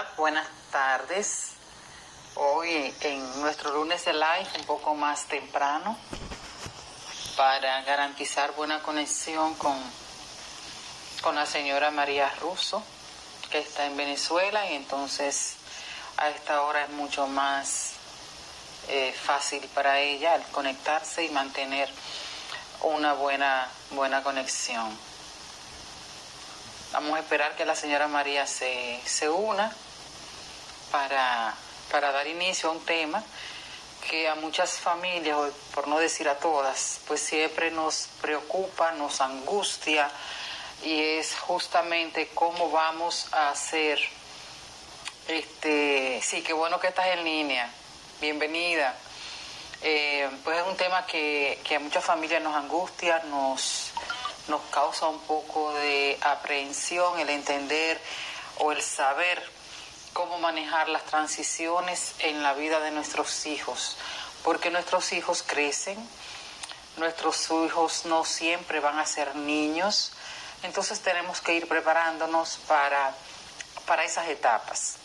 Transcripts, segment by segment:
Hola, buenas tardes. Hoy en nuestro lunes de live un poco más temprano para garantizar buena conexión con la señora María Russo, que está en Venezuela, y entonces a esta hora es mucho más fácil para ella el conectarse y mantener una buena conexión. Vamos a esperar que la señora María se una para dar inicio a un tema que a muchas familias, por no decir a todas, pues siempre nos preocupa, nos angustia, y es justamente cómo vamos a hacer. Sí, qué bueno que estás en línea, bienvenida. Pues es un tema que a muchas familias nos angustia, nos causa un poco de aprehensión el entender o el saber cómo manejar las transiciones en la vida de nuestros hijos, porque nuestros hijos crecen, nuestros hijos no siempre van a ser niños, entonces tenemos que ir preparándonos para esas etapas,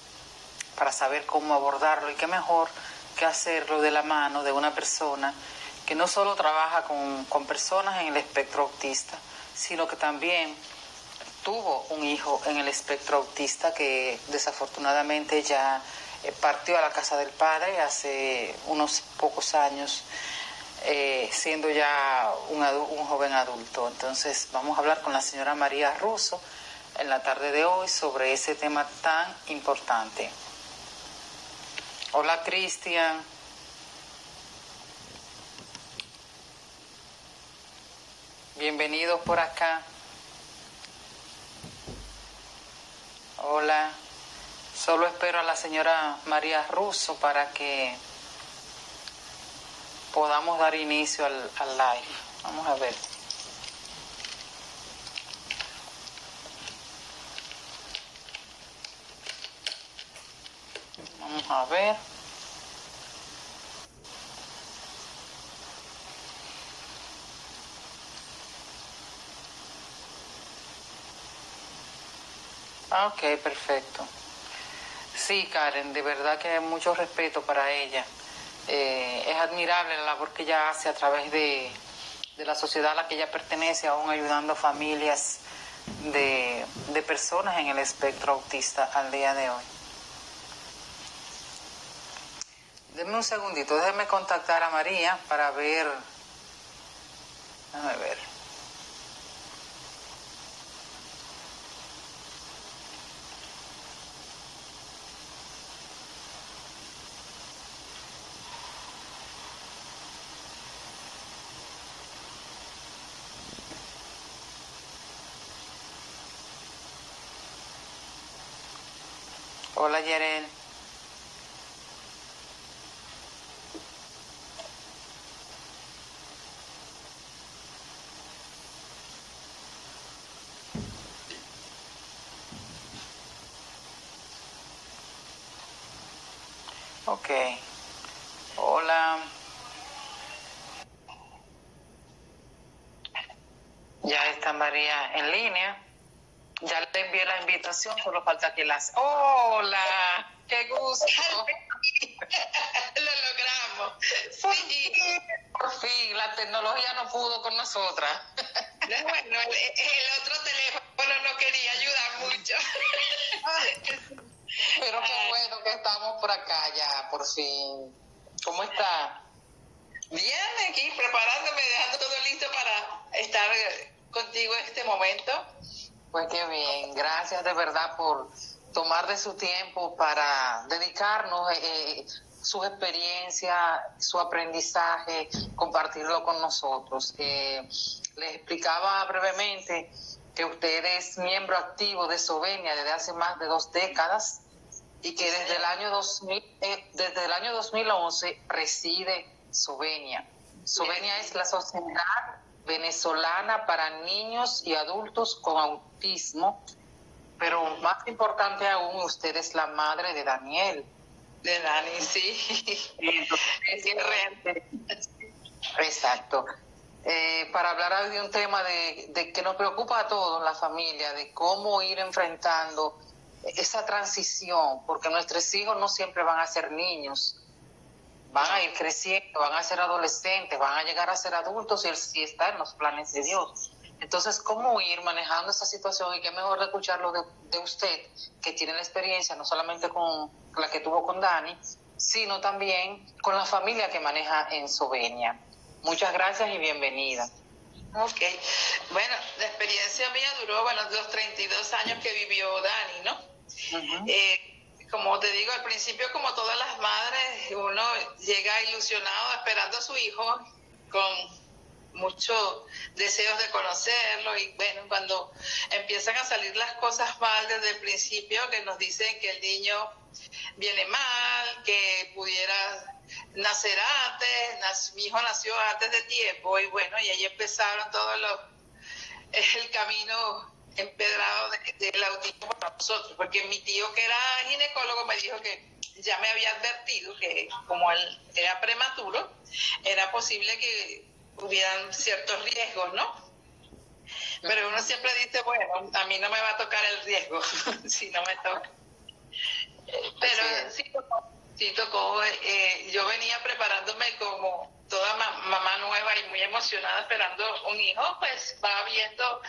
para saber cómo abordarlo, y qué mejor que hacerlo de la mano de una persona que no solo trabaja con personas en el espectro autista, sino que también tuvo un hijo en el espectro autista que desafortunadamente ya partió a la casa del padre hace unos pocos años, siendo ya un joven adulto. Entonces vamos a hablar con la señora María Russo en la tarde de hoy sobre ese tema tan importante. Hola, Cristian. Bienvenidos por acá. Hola. Solo espero a la señora María Russo para que podamos dar inicio al live. Vamos a ver. Vamos a ver. Ok, perfecto. Sí, Karen, de verdad que hay mucho respeto para ella. Es admirable la labor que ella hace a través de la sociedad a la que ella pertenece, aún ayudando a familias de personas en el espectro autista al día de hoy. Denme un segundito, déjenme contactar a María para ver. Déjame ver. Hola, Yerel. Ok. Hola. Ya está María en línea. Ya le envié la invitación, solo falta que las... ¡Hola! ¡Qué gusto! Lo logramos. Sí. Por fin, la tecnología no pudo con nosotras. Bueno, el otro teléfono no quería ayudar mucho. Pero qué bueno que estamos por acá ya, por fin. ¿Cómo está? Bien, aquí preparándome, dejando todo listo para estar contigo en este momento. Pues qué bien, gracias de verdad por tomar de su tiempo para dedicarnos sus experiencias, su aprendizaje, compartirlo con nosotros. Les explicaba brevemente que usted es miembro activo de Sovenia desde hace más de 2 décadas y que desde el año 2011 reside Sovenia. Sovenia es la Sociedad Venezolana para Niños y Adultos con Autismo, pero más importante aún, usted es la madre de Daniel. De Dani, sí. Es exacto. Para hablar de un tema de que nos preocupa a todos, la familia, de cómo ir enfrentando esa transición, porque nuestros hijos no siempre van a ser niños, van a ir creciendo, van a ser adolescentes, van a llegar a ser adultos si está en los planes de Dios. Entonces, ¿cómo ir manejando esa situación? Y qué mejor de escucharlo de usted, que tiene la experiencia no solamente con la que tuvo con Dani, sino también con la familia que maneja en Sovenia. Muchas gracias y bienvenida. Ok. Bueno, la experiencia mía duró, los 32 años que vivió Dani, ¿no? Uh-huh. Como te digo, al principio, como todas las madres, uno llega ilusionado esperando a su hijo con muchos deseos de conocerlo, y bueno, cuando empiezan a salir las cosas mal desde el principio, que nos dicen que el niño viene mal, que pudiera nacer antes, mi hijo nació antes de tiempo, y bueno, y ahí empezaron el camino empedrado del autismo para nosotros, porque mi tío, que era ginecólogo, me dijo que ya me había advertido que como él era prematuro, era posible que hubieran ciertos riesgos, ¿no? Pero uno siempre dice, bueno, a mí no me va a tocar el riesgo si no me toca. Pero sí tocó. Yo venía preparándome como toda mamá nueva y muy emocionada esperando un hijo, pues va viendo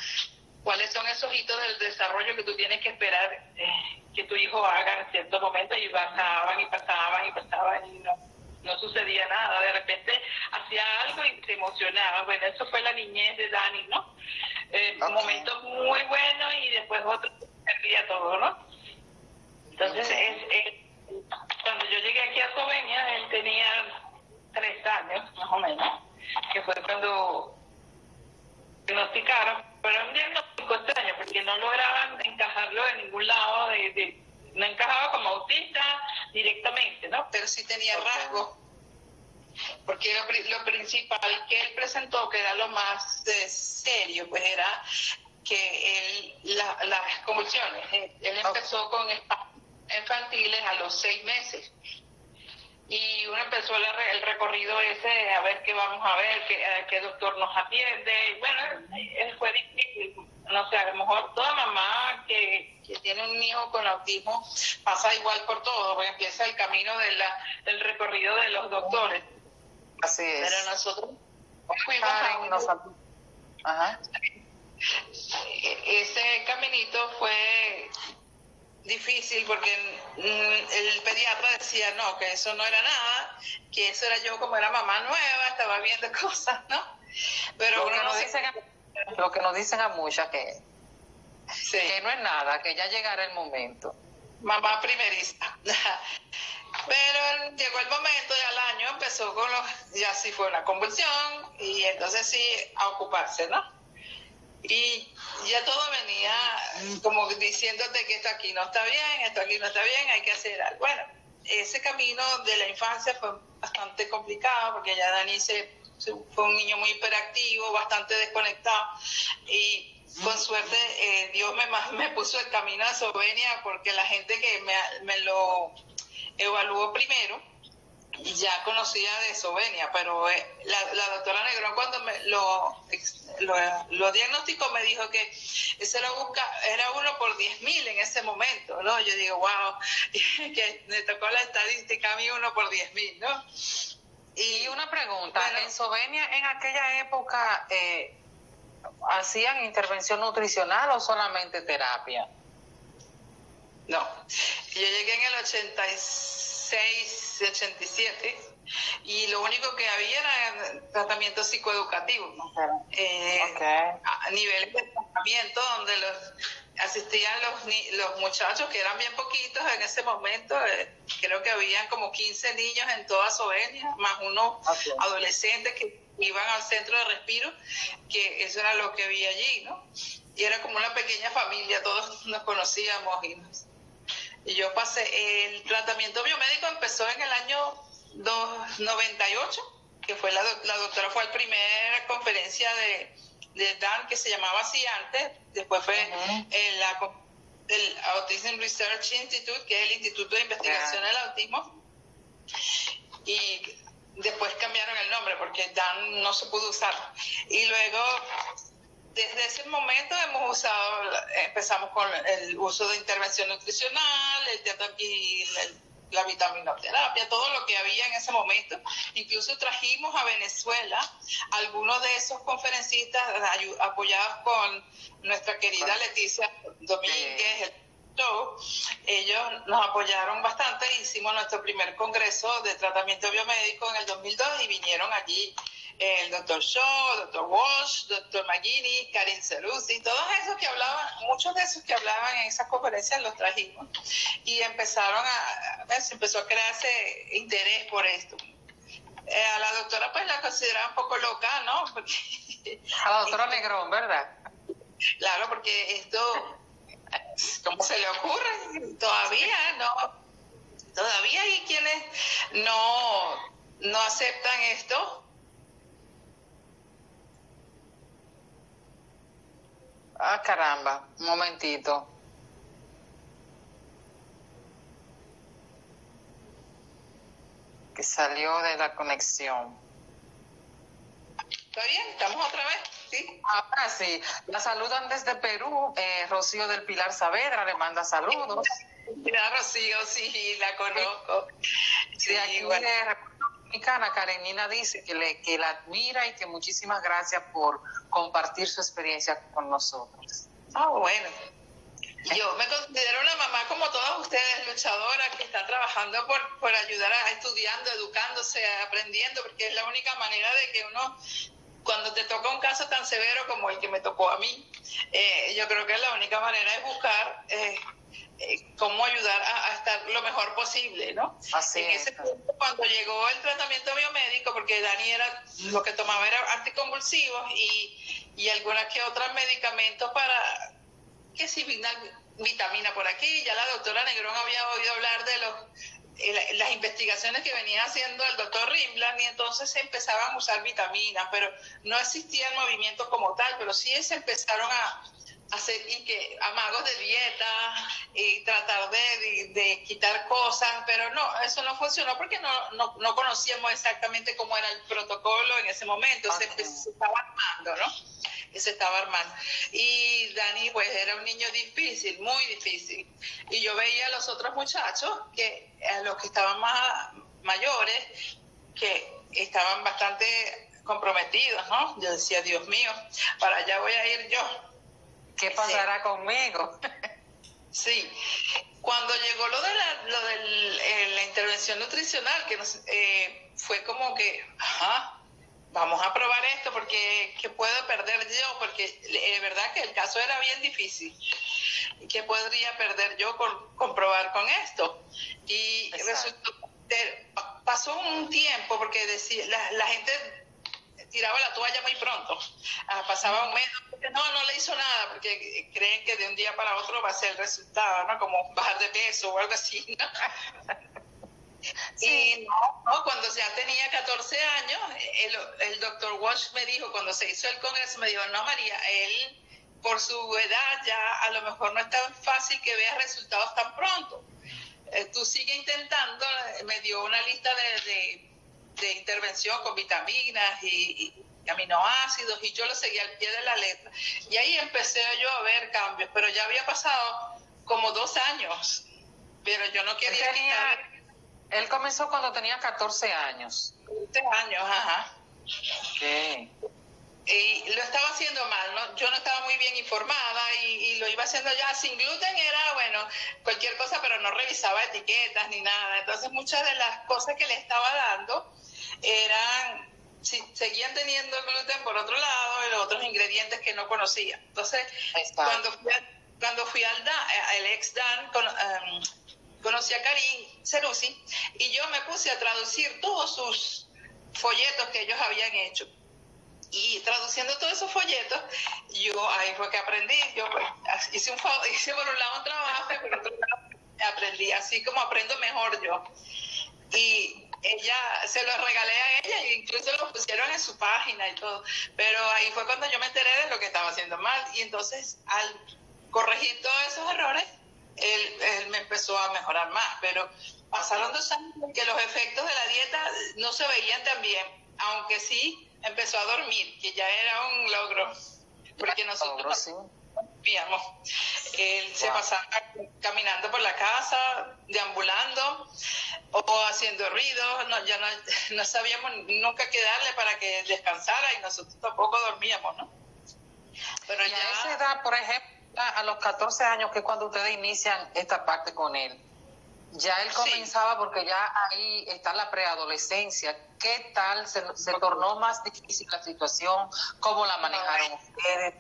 cuáles son esos hitos del desarrollo que tú tienes que esperar que tu hijo haga en ciertos momentos, y pasaban y no sucedía nada. De repente hacía algo y se emocionaba. Bueno, eso fue la niñez de Dani, ¿no? Momentos muy buenos y después otros perdía todo, ¿no? Entonces, cuando yo llegué aquí a Sovenia, él tenía 3 años, más o menos, que fue cuando diagnosticaron, pero un diagnóstico extraño, porque no lograban encajarlo en ningún lado, no encajaba como autista directamente, ¿no? Pero sí tenía rasgos, porque lo principal que él presentó, que era lo más serio, pues era que las convulsiones, él empezó con espasmos infantiles a los 6 meses. Y uno empezó el recorrido ese, a ver qué vamos a ver, qué doctor nos atiende. Y bueno, fue difícil. No sé, a lo mejor toda mamá que tiene un hijo con autismo pasa igual por todo, porque empieza el camino del recorrido de los doctores. Así es. Pero nosotros fuimos Ajá. Ese caminito fue difícil, porque el pediatra decía no, que eso no era nada, que eso era yo como era mamá nueva, estaba viendo cosas, ¿no? Pero lo que nos dicen a muchas que no es nada, que ya llegará el momento. Mamá primeriza. Pero llegó el momento, ya al año empezó ya sí fue una convulsión, y entonces sí a ocuparse, ¿no? Y ya todo venía como diciéndote que esto aquí no está bien, hay que hacer algo. Bueno, ese camino de la infancia fue bastante complicado, porque ya Dani fue un niño muy hiperactivo, bastante desconectado, y con suerte Dios me puso el camino a Sovenia, porque la gente que me lo evaluó primero ya conocía de Sovenia, pero la doctora Negrón, cuando lo diagnosticó, me dijo que ese era 1 por 10.000 en ese momento, ¿no? Yo digo, wow, que me tocó la estadística a mí 1 por 10.000, ¿no? Y una pregunta, bueno, ¿en Sovenia en aquella época hacían intervención nutricional o solamente terapia? No, yo llegué en el 86, 87, y lo único que había era tratamiento psicoeducativo, ¿no? A nivel de tratamiento, donde asistían los muchachos, que eran bien poquitos en ese momento. Creo que habían como 15 niños en toda Sovenia, más unos adolescentes que iban al centro de respiro, que eso era lo que había allí, ¿no? Y era como una pequeña familia, todos nos conocíamos, y yo pasé. El tratamiento biomédico empezó en el año 98, que fue la doctora fue a la primera conferencia de Dan, que se llamaba así antes. Después fue el Autism Research Institute, que es el Instituto de Investigación del Autismo, y después cambiaron el nombre porque Dan no se pudo usar. Y luego desde ese momento empezamos con el uso de intervención nutricional, la vitaminoterapia, todo lo que había en ese momento. Incluso trajimos a Venezuela algunos de esos conferencistas apoyados con nuestra querida Leticia Domínguez. Ellos nos apoyaron bastante, hicimos nuestro primer congreso de tratamiento biomédico en el 2002 y vinieron allí el doctor Shaw, doctor Walsh, doctor McGinney, Karin Cerusi, todos esos que hablaban, muchos de esos que hablaban en esas conferencias los trajimos y empezó a crearse interés por esto. A la doctora pues la consideraba un poco loca, ¿no? Porque, a la doctora Negrón, ¿verdad? Claro, porque esto, ¿cómo se le ocurre? Todavía hay quienes no aceptan esto. Ah, caramba, un momentito. Que salió de la conexión. ¿Está bien? ¿Estamos otra vez? Sí. Ahora sí. La saludan desde Perú. Rocío del Pilar Saavedra le manda saludos. Mira, Rocío, sí, la conozco. Sí, aquí bueno. De República Dominicana, Karenina dice que la admira y que muchísimas gracias por compartir su experiencia con nosotros. Ah, bueno. Yo me considero una mamá como todas ustedes, luchadora, que está trabajando por ayudar estudiando, educándose, aprendiendo, porque es la única manera de que uno, cuando te toca un caso tan severo como el que me tocó a mí, yo creo que la única manera es buscar cómo ayudar a estar lo mejor posible, ¿no? Así en ese punto, cuando llegó el tratamiento biomédico, porque Dani lo que tomaba era anticonvulsivos y algunas que otras medicamentos para que si vitamina por aquí, ya la doctora Negrón había oído hablar de las investigaciones que venía haciendo el doctor Rimland y entonces se empezaban a usar vitaminas, pero no existía el movimiento como tal, pero sí se empezaron a hacer amagos de dieta y tratar de quitar cosas, pero no, eso no funcionó porque no conocíamos exactamente cómo era el protocolo en ese momento. Okay. Se estaba armando, ¿no? Se estaba armando. Y Dani, pues, era un niño difícil, muy difícil. Y yo veía a los otros muchachos, a los que estaban más mayores, que estaban bastante comprometidos, ¿no? Yo decía, Dios mío, para allá voy a ir yo. ¿Qué pasará conmigo? Sí. Cuando llegó lo de la intervención nutricional, que fue como que, vamos a probar esto porque ¿qué puedo perder yo? Porque es verdad que el caso era bien difícil. ¿Qué podría perder yo con probar con esto? Y resultó, pasó un tiempo porque decía, la gente tiraba la toalla muy pronto. Pasaba un mes, no le hizo nada, porque creen que de un día para otro va a ser el resultado, ¿no? Como bajar de peso o algo así, ¿no? Sí. Y no, cuando ya tenía 14 años, el doctor Walsh me dijo, cuando se hizo el congreso, me dijo, no, María, él, por su edad, ya a lo mejor no es tan fácil que veas resultados tan pronto. Tú sigue intentando, me dio una lista de intervención con vitaminas y aminoácidos, y yo lo seguía al pie de la letra. Y ahí empecé yo a ver cambios, pero ya había pasado como 2 años, pero yo no quería quitar. Él comenzó cuando tenía 14 años. 14 años, ajá. Okay. Y lo estaba haciendo mal, ¿no? Yo no estaba muy bien informada y lo iba haciendo ya sin gluten, era, bueno, cualquier cosa, pero no revisaba etiquetas ni nada. Entonces muchas de las cosas que le estaba dando seguían teniendo gluten por otro lado y los otros ingredientes que no conocía. Entonces, cuando fui al ex-DAN, conocí a Karin Cerusi y yo me puse a traducir todos sus folletos que ellos habían hecho. Y traduciendo todos esos folletos, ahí fue que aprendí. Yo hice por un lado un trabajo y por otro lado aprendí, así como aprendo mejor yo. Y se lo regalé a ella e incluso lo pusieron en su página y todo. Pero ahí fue cuando yo me enteré de lo que estaba haciendo mal. Y entonces, al corregir todos esos errores, él me empezó a mejorar más. Pero pasaron 2 años que los efectos de la dieta no se veían tan bien, aunque sí empezó a dormir, que ya era un logro. porque nosotros Sí. vivíamos. Él se pasaba caminando por la casa, deambulando o haciendo ruido. Ya no sabíamos nunca qué darle para que descansara y nosotros tampoco dormíamos, ¿no? Pero y a esa edad, por ejemplo, a los 14 años, que es cuando ustedes inician esta parte con él, ya él comenzaba, porque ya ahí está la preadolescencia. ¿Qué tal se tornó más difícil la situación? ¿Cómo la manejaron ustedes?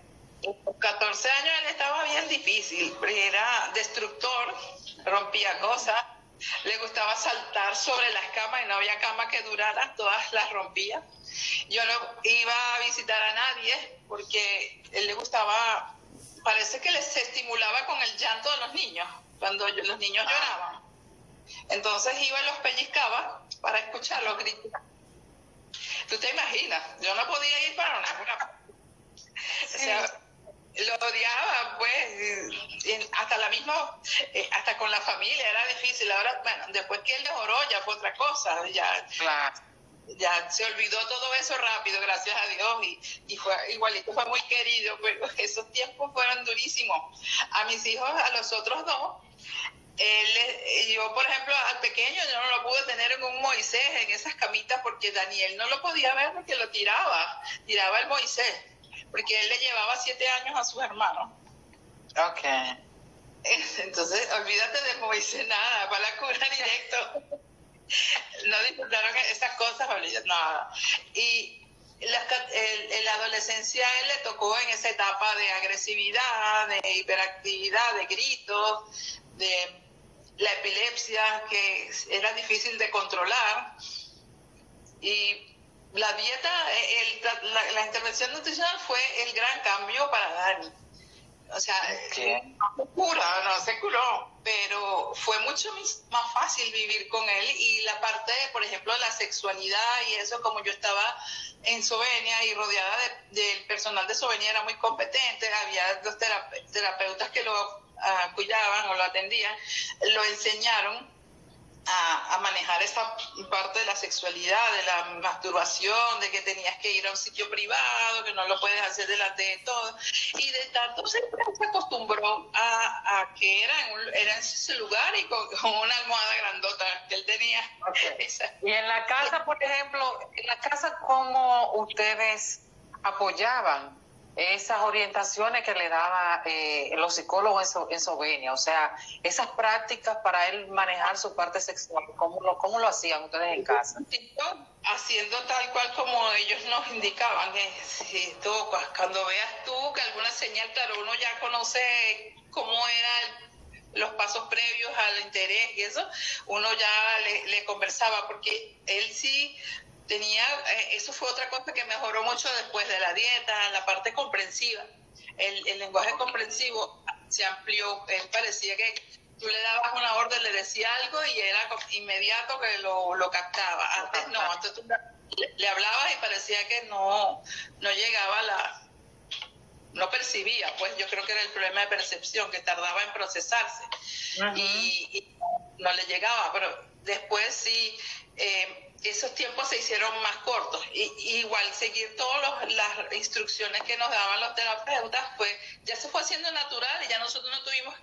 Con 14 años él estaba bien difícil, era destructor, rompía cosas, le gustaba saltar sobre las camas y no había cama que durara, todas las rompía. Yo no iba a visitar a nadie porque él le gustaba, parece que se estimulaba con el llanto de los niños, cuando los niños lloraban. Entonces iba y los pellizcaba para escucharlos gritar. ¿Tú te imaginas? Yo no podía ir para ninguna parte. O sea, lo odiaba, pues, hasta con la familia era difícil. Ahora, bueno, después que él mejoró ya fue otra cosa, ya se olvidó todo eso rápido, gracias a Dios, y fue igualito, fue muy querido, pero esos tiempos fueron durísimos. A mis hijos, a los otros dos, yo, por ejemplo, al pequeño yo no lo pude tener en un Moisés, en esas camitas, porque Daniel no lo podía ver porque lo tiraba el Moisés, porque él le llevaba 7 años a sus hermanos. Ok. Entonces, olvídate de Moisés, nada, para la cura directo. No disfrutaron esas cosas, nada. Y la adolescencia a él le tocó en esa etapa de agresividad, de hiperactividad, de gritos, de la epilepsia, que era difícil de controlar. Y la dieta, la intervención nutricional fue el gran cambio para Dani. O sea, no se curó, pero fue mucho más fácil vivir con él. Y la parte, por ejemplo, de la sexualidad y eso, como yo estaba en Sovenia y rodeada del personal de Sovenia, era muy competente. Había dos terapeutas que lo cuidaban o lo atendían, lo enseñaron a manejar esa parte de la sexualidad, de la masturbación, de que tenías que ir a un sitio privado, que no lo puedes hacer delante de todo, y de tanto se acostumbró a que era en ese lugar y con una almohada grandota que él tenía. Okay. Y en la casa, por ejemplo, ¿cómo ustedes apoyaban esas orientaciones que le daban los psicólogos en Sovenia? O sea, esas prácticas para él manejar su parte sexual, ¿cómo lo hacían ustedes en casa? Haciendo tal cual como ellos nos indicaban. Cuando veas tú que alguna señal, claro, uno ya conoce cómo eran los pasos previos al interés y eso, uno ya le conversaba, porque él sí tenía, eso fue otra cosa que mejoró mucho después de la dieta, la parte comprensiva. El lenguaje comprensivo se amplió. Él parecía que tú le dabas una orden, le decía algo y era inmediato que lo captaba. Antes no, antes tú le hablabas y parecía que no llegaba no percibía, pues yo creo que era el problema de percepción, que tardaba en procesarse. Y no le llegaba, pero después sí, esos tiempos se hicieron más cortos. Y igual seguir todas las instrucciones que nos daban los terapeutas, pues ya se fue haciendo natural y ya nosotros no tuvimos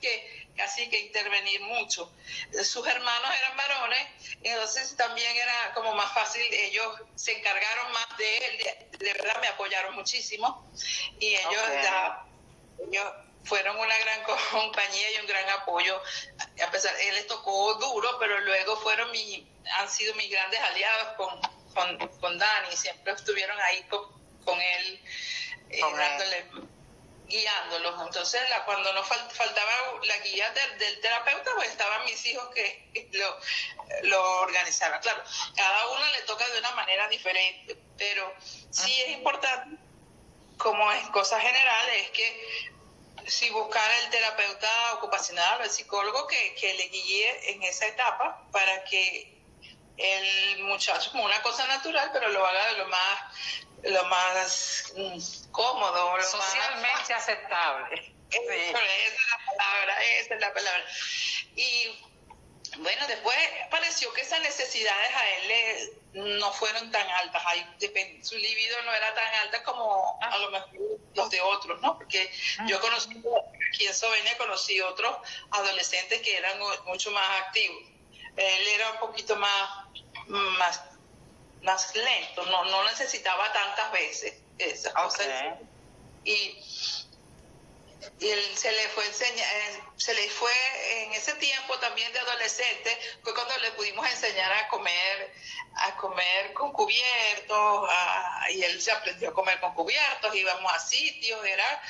casi que intervenir mucho. Sus hermanos eran varones, entonces también era como más fácil. Ellos se encargaron más de él, de verdad me apoyaron muchísimo, y ellos ellos fueron una gran compañía y un gran apoyo. A pesar, él les tocó duro, pero luego han sido mis grandes aliados con Dani. Siempre estuvieron ahí con él, guiándolos. Entonces, cuando nos faltaba la guía del terapeuta, pues estaban mis hijos que lo organizaban. Claro, cada uno le toca de una manera diferente, pero sí es importante, como en cosas generales, es que si buscar el terapeuta ocupacional o el psicólogo que le guíe en esa etapa, para que el muchacho, como una cosa natural, pero lo haga de lo más cómodo, socialmente aceptable. Esa es la palabra. Y Bueno, después pareció que esas necesidades a él no fueron tan altas. Su libido no era tan alta como a lo mejor los de otros, ¿no? Porque yo conocí, aquí en Eslovenia conocí otros adolescentes que eran mucho más activos. Él era un poquito más lento, no necesitaba tantas veces esas cosas. Y él se le fue en ese tiempo también de adolescente, fue cuando le pudimos enseñar a comer con cubiertos, y él se aprendió a comer con cubiertos, íbamos a sitios, era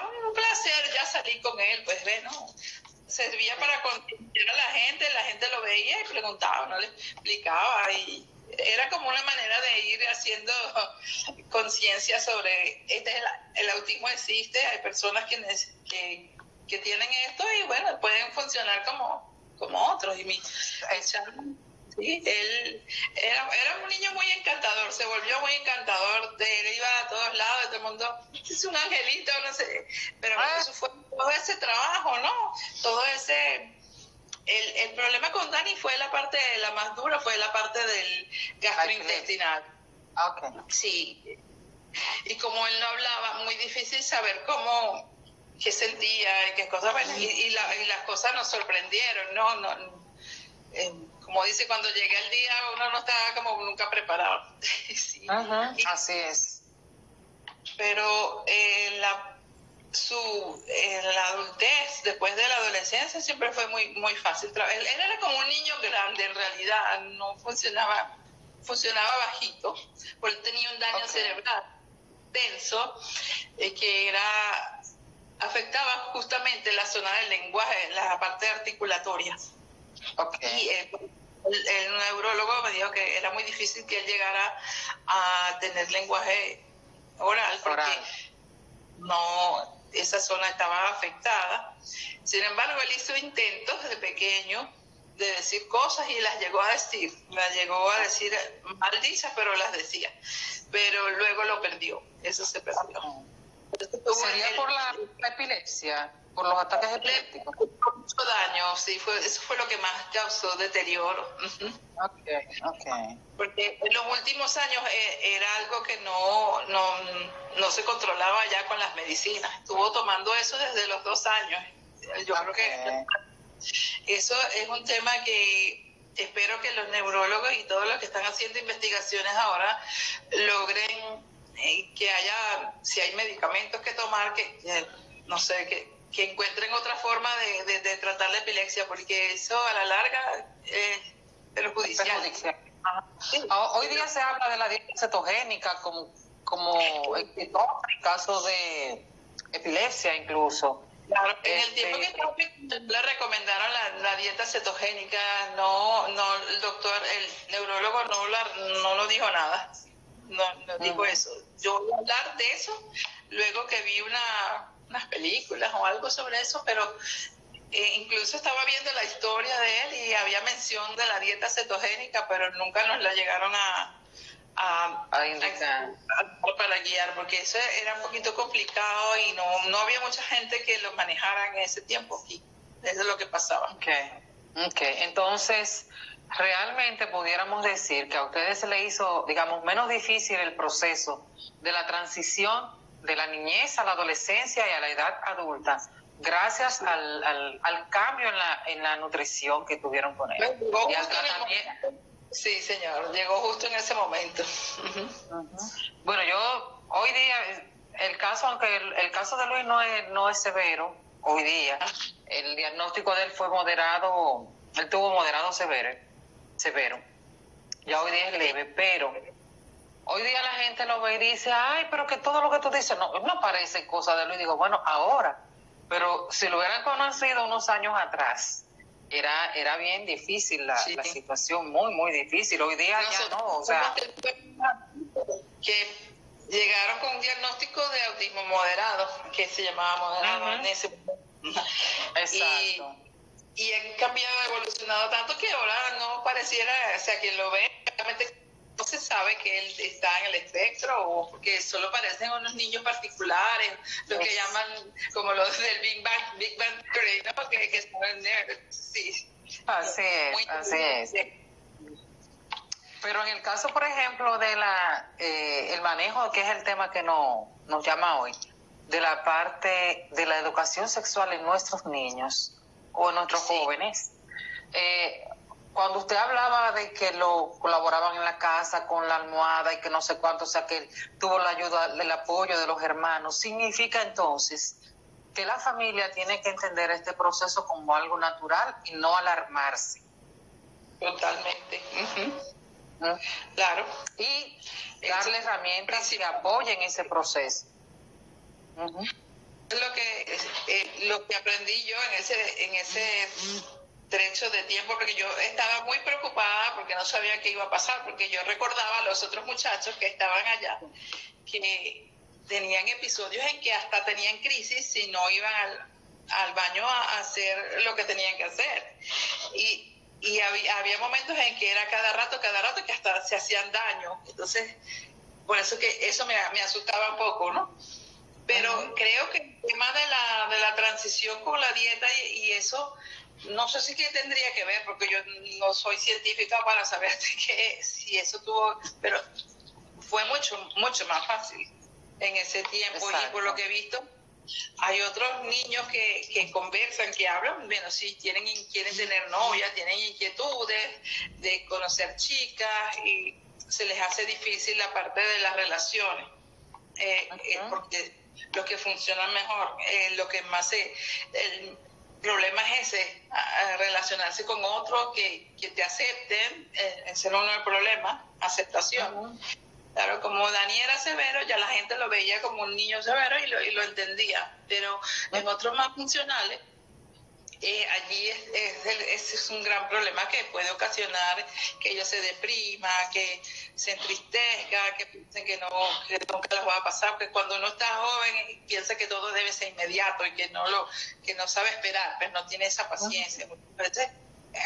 un placer ya salir con él, pues ¿no? Servía para consentir a la gente lo veía y preguntaba, no le explicaba, y era como una manera de ir haciendo conciencia sobre el autismo existe, hay personas que tienen esto y bueno, pueden funcionar como otros. Y sí, él era un niño muy encantador, se volvió muy encantador, él iba a todos lados, todo el mundo, es un angelito, no sé, pero eso fue todo ese trabajo, ¿no? Todo ese... El problema con Dani fue la más dura, fue la parte del gastrointestinal. Okay. Sí. Y como él no hablaba, muy difícil saber qué sentía y qué cosas, y las cosas nos sorprendieron, ¿no? Como dice, cuando llega el día uno no estaba como nunca preparado. Sí. Así es. Pero la adultez, después de la adolescencia, siempre fue muy, muy fácil. Él era como un niño grande, en realidad, no funcionaba bajito, porque él tenía un daño cerebral denso, que afectaba justamente la zona del lenguaje, la parte articulatoria. Y el neurólogo me dijo que era muy difícil que él llegara a tener lenguaje oral, porque esa zona estaba afectada. Sin embargo, él hizo intentos de pequeño de decir cosas y las llegó a decir mal dichas, pero las decía. Pero luego lo perdió, eso se perdió. ¿Sería por la epilepsia, por los ataques epilépticos? Mucho daño, sí, eso fue lo que más causó deterioro. Porque en los últimos años era algo que no se controlaba ya con las medicinas. Estuvo tomando eso desde los 2 años. Yo creo que eso es un tema que espero que los neurólogos y todos los que están haciendo investigaciones ahora logren que haya, si hay medicamentos que tomar, no sé, que encuentren otra forma de tratar la epilepsia, porque eso a la larga es perjudicial. Sí. Hoy día se habla de la dieta cetogénica como en casos de epilepsia incluso. Claro, en el tiempo que le recomendaron la dieta cetogénica, el doctor, el neurólogo no lo dijo nada, no dijo eso. Yo voy a hablar de eso luego que vi unas películas o algo sobre eso, pero incluso estaba viendo la historia de él y había mención de la dieta cetogénica, pero nunca nos la llegaron a indicar para guiar, porque eso era un poquito complicado y no había mucha gente que lo manejara en ese tiempo, y eso es lo que pasaba. Entonces realmente pudiéramos decir que a ustedes se le hizo, digamos, menos difícil el proceso de la transición de la niñez a la adolescencia y a la edad adulta, gracias al cambio en la nutrición que tuvieron con él. Y al tratamiento. Sí, señor, llegó justo en ese momento. Bueno, yo hoy día, el caso, aunque el caso de Luis no es severo, hoy día, el diagnóstico de él fue moderado, él tuvo moderado severo. Ya hoy día es leve, pero hoy día la gente lo ve y dice, ay, pero que todo lo que tú dices no parece cosa de Luis. Digo, bueno, ahora, pero si lo hubieran conocido unos años atrás, era bien difícil la situación, muy, muy difícil. Hoy día ya no, o sea... Que llegaron con un diagnóstico de autismo moderado, que se llamaba moderado en ese momento. Exacto. Y han cambiado, evolucionado tanto que ahora no pareciera, o sea, quien lo ve, realmente no se sabe que él está en el espectro, o porque solo parecen unos niños particulares, lo que llaman como los del Big Bang Theory, ¿no? Que son nerds, sí. Así es, así es. Pero en el caso, por ejemplo, de el manejo, que es el tema que nos llama hoy, de la parte de la educación sexual en nuestros niños o en nuestros jóvenes, cuando usted hablaba de que lo colaboraban en la casa con la almohada y que no sé cuánto, o sea, que tuvo la ayuda, el apoyo de los hermanos, significa entonces que la familia tiene que entender este proceso como algo natural y no alarmarse. Totalmente. Claro. Y darle herramientas que apoyen ese proceso. Lo que aprendí yo en ese trecho de tiempo, porque yo estaba muy preocupada porque no sabía qué iba a pasar, porque yo recordaba a los otros muchachos que estaban allá que tenían episodios en que hasta tenían crisis si no iban al baño a hacer lo que tenían que hacer. Y había momentos en que era cada rato que hasta se hacían daño. Entonces, por eso que eso me asustaba un poco, ¿no? Pero creo que el tema de la transición con la dieta y eso, no sé si que tendría que ver, porque yo no soy científica para saber si eso tuvo, pero fue mucho más fácil en ese tiempo. Exacto. Y por lo que he visto, hay otros niños que conversan, que hablan, bueno, sí, quieren tener novia, tienen inquietudes de conocer chicas y se les hace difícil la parte de las relaciones, porque lo que funciona mejor, lo que más el problema es ese, relacionarse con otros que te acepten, ese no es el problema, aceptación. Claro, como Dani era severo, ya la gente lo veía como un niño severo y lo entendía, pero en otros más funcionales, allí ese es un gran problema que puede ocasionar que ellos se depriman, que se entristezcan, que piensen que nunca les va a pasar, porque cuando uno está joven piensa que todo debe ser inmediato y que no sabe esperar, pues no tiene esa paciencia. Entonces,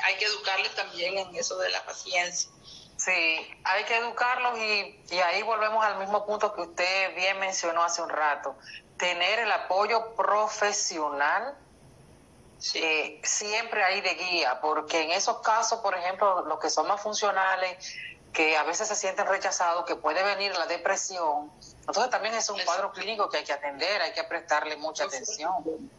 hay que educarles también en eso de la paciencia. Sí, hay que educarlos y ahí volvemos al mismo punto que usted bien mencionó hace un rato, tener el apoyo profesional. Sí. Siempre hay de guía, porque en esos casos, por ejemplo, los que son más funcionales, que a veces se sienten rechazados, que puede venir la depresión, entonces también es un cuadro clínico que hay que atender, hay que prestarle mucha atención.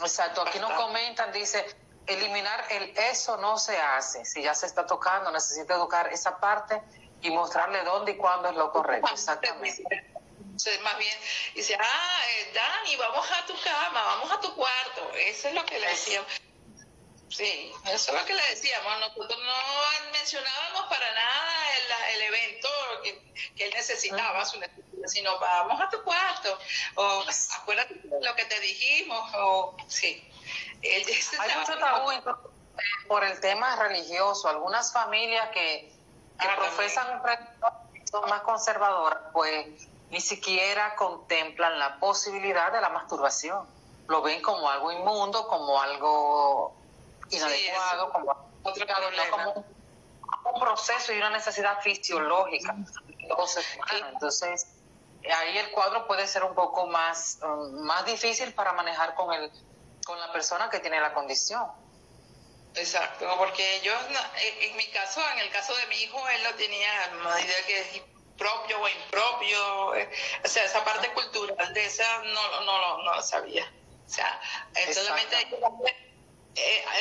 Exacto, aquí nos comentan, dice, eliminar eso no se hace, si ya se está tocando, necesita educar esa parte y mostrarle dónde y cuándo es lo correcto, exactamente. Más bien dice, Dani, vamos a tu cama, vamos a tu cuarto. Eso es lo que le decíamos. Sí, eso es lo que le decíamos. Nosotros no mencionábamos para nada el evento que él necesitaba, sino vamos a tu cuarto, o acuérdate lo que te dijimos, o sí. Hay mucho tabú por el tema religioso. Algunas familias que profesan un religión más conservadora, pues ni siquiera contemplan la posibilidad de la masturbación. Lo ven como algo inmundo, como algo inadecuado, como un proceso y una necesidad fisiológica. Entonces, ahí el cuadro puede ser un poco más difícil para manejar con la persona que tiene la condición. Exacto, porque yo, en mi caso, en el caso de mi hijo, él lo tenía, no idea que propio o impropio, o sea, esa parte cultural de esa no lo sabía. O sea, solamente hay que darle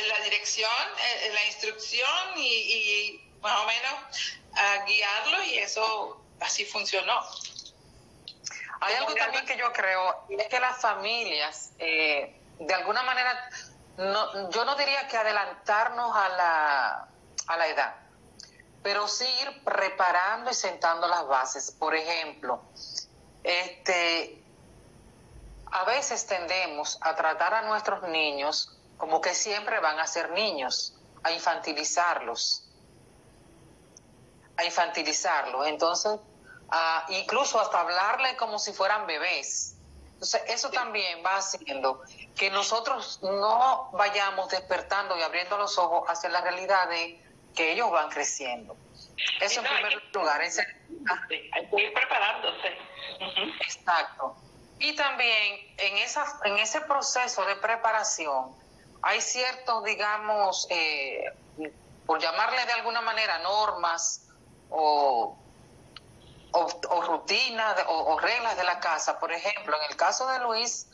la dirección, la instrucción y más o menos guiarlo, y eso así funcionó. Hay algo también que yo creo, es que las familias, de alguna manera, yo no diría que adelantarnos a la edad, pero sí ir preparando y sentando las bases. Por ejemplo, a veces tendemos a tratar a nuestros niños como que siempre van a ser niños, a infantilizarlos. Entonces, incluso hasta hablarle como si fueran bebés. Entonces, eso también va haciendo que nosotros no vayamos despertando y abriendo los ojos hacia la realidad de que ellos van creciendo. Eso en primer lugar. Hay que ir preparándose. Exacto. Y también en ese proceso de preparación hay ciertos, digamos, por llamarle de alguna manera normas o rutinas o reglas de la casa. Por ejemplo, en el caso de Luis,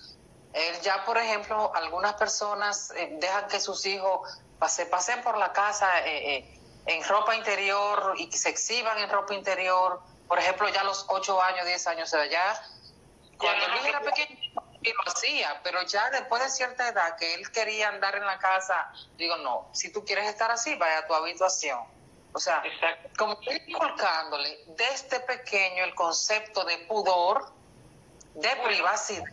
él ya, por ejemplo, algunas personas dejan que sus hijos pasen por la casa en ropa interior y que se exhiban en ropa interior. Por ejemplo, ya a los 8 años, 10 años, o sea, ya cuando Luis era pequeño y lo hacía, pero ya después de cierta edad que él quería andar en la casa, digo, no, si tú quieres estar así, vaya a tu habitación. O sea, exacto, como ir inculcándole desde pequeño el concepto de pudor, de privacidad.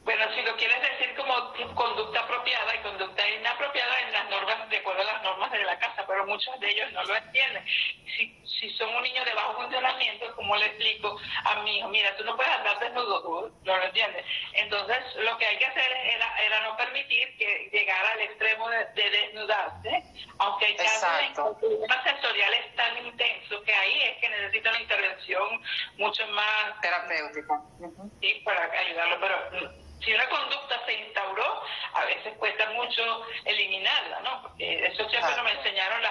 Bueno, si lo quieres decir como conducta apropiada y conducta inapropiada en las normas, de acuerdo a las normas de la casa, pero muchos de ellos no lo entienden. Si son un niño de bajo funcionamiento, como le explico a mi hijo, mira, tú no puedes andar desnudo, no lo entiendes. Entonces, lo que hay que hacer era no permitir que llegara al extremo de desnudarse, aunque hay casos en que el problema sensorial es tan intenso que ahí es que necesita una intervención mucho más terapéutica. Sí, para ayudarlo, pero si una conducta se instauró, a veces cuesta mucho eliminarla, ¿no? Porque eso siempre nos enseñaron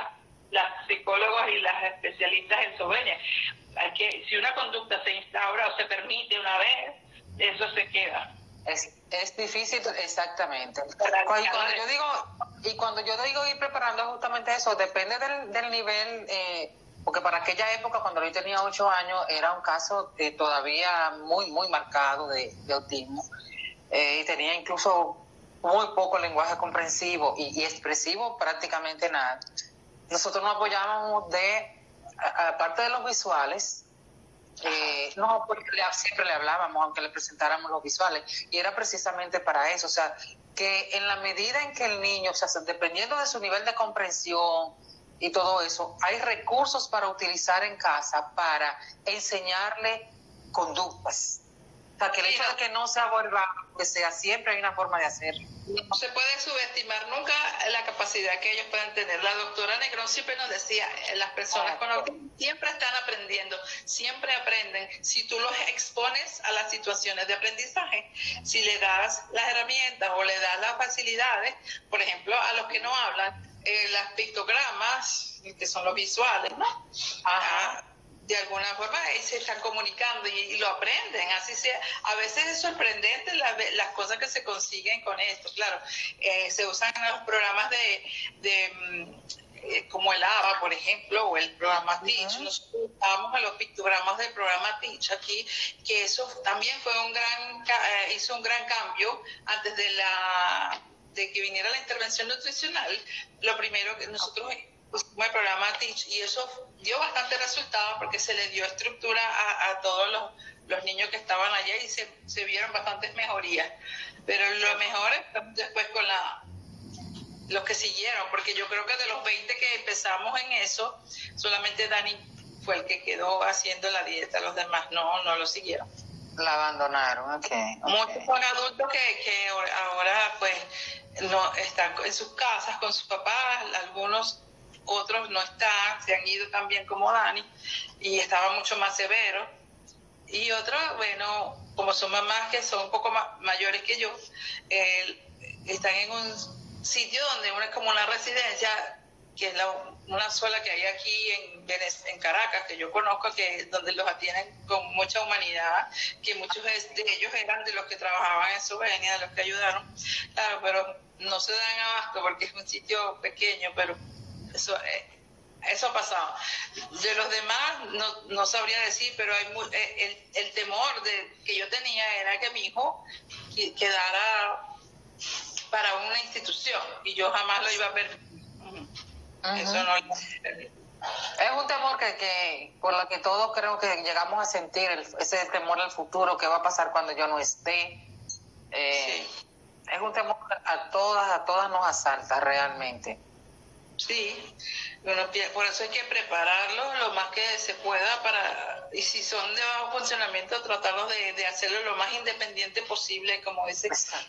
las psicólogas y las especialistas en sobeña. Si una conducta se instaura o se permite una vez, eso se queda. Es difícil, exactamente. Cuando yo digo ir preparando justamente eso, depende del nivel, porque para aquella época, cuando yo tenía 8 años, era un caso todavía muy, muy marcado de autismo. Y tenía incluso muy poco lenguaje comprensivo y expresivo, prácticamente nada. Nosotros nos apoyábamos aparte de los visuales, siempre le hablábamos, aunque le presentáramos los visuales, y era precisamente para eso, o sea, que en la medida en que el niño, o sea, dependiendo de su nivel de comprensión y todo eso, hay recursos para utilizar en casa para enseñarle conductas. O sea, que el hecho de que no sea verbal, que sea, siempre hay una forma de hacerlo. No se puede subestimar nunca la capacidad que ellos puedan tener. La doctora Negrón siempre nos decía, las personas con autismo siempre están aprendiendo, siempre aprenden. Si tú los expones a las situaciones de aprendizaje, si le das las herramientas o le das las facilidades, por ejemplo, a los que no hablan, las pictogramas, que son los visuales, ¿no? Ajá. De alguna forma se están comunicando y lo aprenden, así sea. A veces es sorprendente las cosas que se consiguen con esto. Claro, se usan los programas como el ABA, por ejemplo, o el programa Teach. Nosotros usamos a los pictogramas del programa Teach aquí, que eso también fue hizo un gran cambio antes de que viniera la intervención nutricional. Lo primero que nosotros pusimos el programa Teach, y eso dio bastante resultado porque se le dio estructura a todos los niños que estaban allá y se vieron bastantes mejorías. Pero lo mejor es después con los que siguieron, porque yo creo que de los 20 que empezamos en eso, solamente Dani fue el que quedó haciendo la dieta, los demás no lo siguieron. La abandonaron, Muchos son adultos que ahora pues no están en sus casas con sus papás, otros no están, se han ido también como Dani, y estaban mucho más severos. Y otros, bueno, como son mamás que son un poco más mayores que yo, están en un sitio donde es como una residencia, que es una sola que hay aquí en Caracas, que yo conozco, donde los atienden con mucha humanidad, que muchos de ellos eran de los que trabajaban en Sovenia, de los que ayudaron. Claro, pero no se dan abasto porque es un sitio pequeño, pero eso ha pasado. De los demás no sabría decir, pero hay el temor que yo tenía era que mi hijo quedara para una institución y yo jamás lo iba a permitir. Eso no lo iba a permitir. Es un temor por lo que todos creo que llegamos a sentir, ese temor al futuro, qué va a pasar cuando yo no esté. Sí. Es un temor a todas nos asalta realmente. Sí, Por eso hay que prepararlos lo más que se pueda y si son de bajo funcionamiento, tratarlos de hacerlo lo más independiente posible, como dice,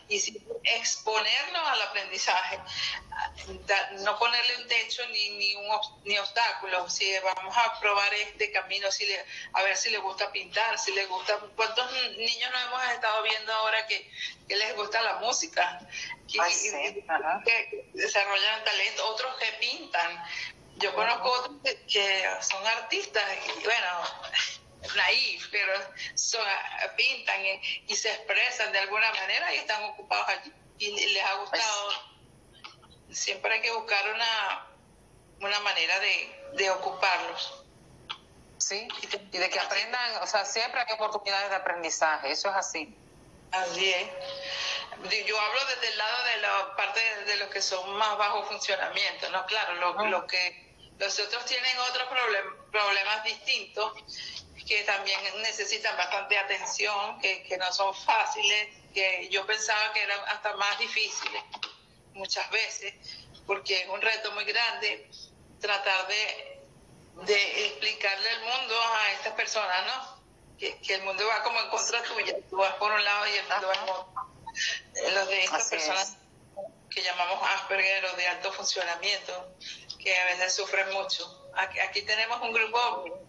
y exponerlos al aprendizaje, no ponerle un techo ni obstáculos. Si vamos a probar este camino, a ver si le gusta pintar, si le gusta. ¿Cuántos niños nos hemos estado viendo ahora que les gusta la música? Que desarrollan talento, otros que pintan. Yo conozco otros que son artistas, y bueno, naif, pero pintan y se expresan de alguna manera y están ocupados allí y les ha gustado. Siempre hay que buscar una manera de ocuparlos. Sí, y de que aprendan, o sea, siempre hay oportunidades de aprendizaje, eso es así. Así es. Yo hablo desde el lado de la parte de los que son más bajo funcionamiento, ¿no? Claro, los que los otros tienen otros problemas distintos que también necesitan bastante atención, que no son fáciles, que yo pensaba que eran hasta más difíciles muchas veces, porque es un reto muy grande tratar de explicarle al mundo a estas personas, ¿no? Que el mundo va como en contra tuya, tú vas por un lado y el mundo va en otro. Los de estas personas que llamamos Asperger o de alto funcionamiento, que a veces sufren mucho. Aquí tenemos un grupo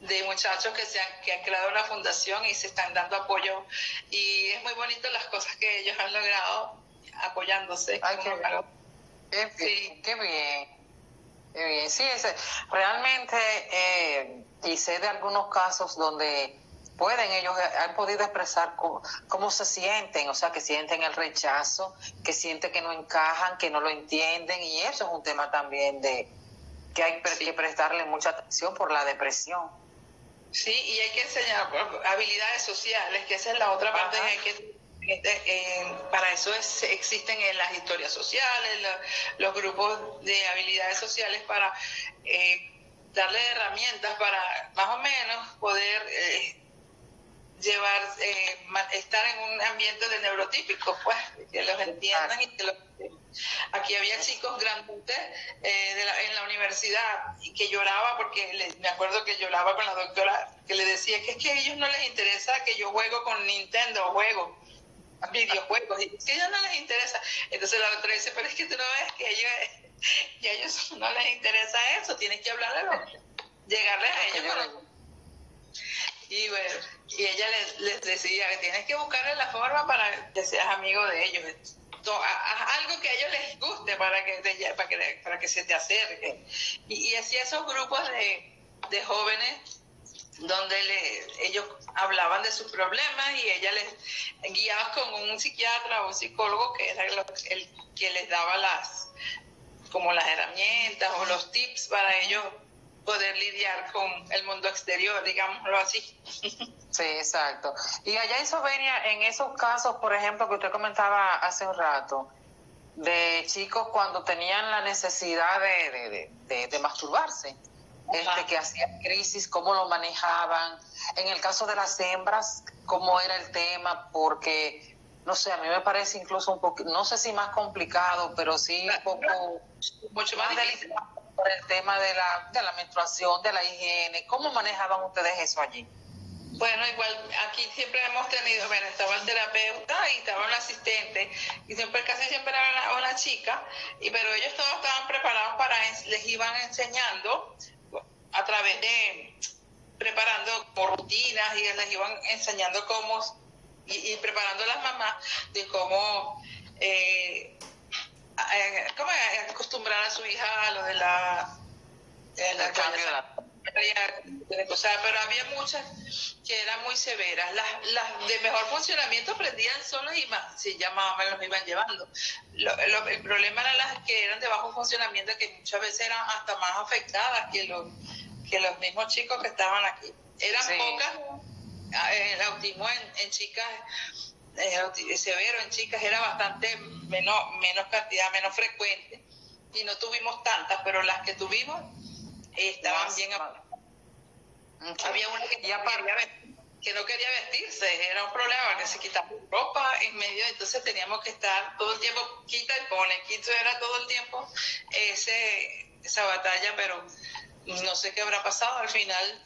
de muchachos que han creado una fundación y se están dando apoyo, y es muy bonito las cosas que ellos han logrado apoyándose. Ay, qué bien. Sí. Qué bien. Qué bien. Sí, realmente, y sé de algunos casos donde ellos han podido expresar cómo se sienten, o sea, que sienten el rechazo, que sienten que no encajan, que no lo entienden, y eso es un tema también que hay que prestarle mucha atención por la depresión. Sí, y hay que enseñar habilidades sociales, que esa es la otra parte para eso existen en las historias sociales, los grupos de habilidades sociales para darle herramientas para más o menos poder estar en un ambiente de neurotípicos, pues, que los entiendan y que Aquí había chicos grandotes en la universidad y que lloraba porque me acuerdo que lloraba con la doctora que le decía que es que a ellos no les interesa que yo juego con Nintendo, videojuegos, y que a ellos no les interesa. Entonces la doctora dice, pero es que tú no ves que a ellos no les interesa eso, tienes que hablarles, llegarles a ellos. Y bueno, y ella les decía que tienes que buscarle la forma para que seas amigo de ellos. Haz algo que a ellos les guste para que se te acerquen. Y hacía esos grupos de jóvenes donde ellos hablaban de sus problemas y ella les guiaba con un psiquiatra o un psicólogo que era el que les daba las herramientas o los tips para ellos poder lidiar con el mundo exterior, digámoslo así. Sí, exacto. Y allá en Eslovenia, en esos casos, por ejemplo, que usted comentaba hace un rato, de chicos cuando tenían la necesidad de masturbarse, que hacían crisis, cómo lo manejaban. En el caso de las hembras, cómo era el tema, porque, no sé, a mí me parece incluso un poco, no sé si más complicado, pero sí un poco mucho más difícil por el tema de la menstruación, de la higiene. ¿Cómo manejaban ustedes eso allí? Bueno, igual aquí siempre hemos tenido, estaba el terapeuta y estaba un asistente, y casi siempre era una chica, pero ellos todos estaban preparados les iban enseñando a través preparando por rutinas, y les iban enseñando cómo, y preparando a las mamás de cómo acostumbrar a su hija a lo de el cambio de la... O sea, pero había muchas que eran muy severas. Las de mejor funcionamiento aprendían solas y más, si ya más o menos los iban llevando. El problema eran las que eran de bajo funcionamiento, que muchas veces eran hasta más afectadas que los mismos chicos que estaban aquí. Eran pocas. El autismo en chicas, severo en chicas, era bastante menos cantidad, menos frecuente, y no tuvimos tantas, pero las que tuvimos estaban bien. Okay. Había una que que no quería vestirse, era un problema, que se quitaba ropa en medio, entonces teníamos que estar todo el tiempo, quita y pone, quito, era todo el tiempo esa batalla, pero no sé qué habrá pasado, al final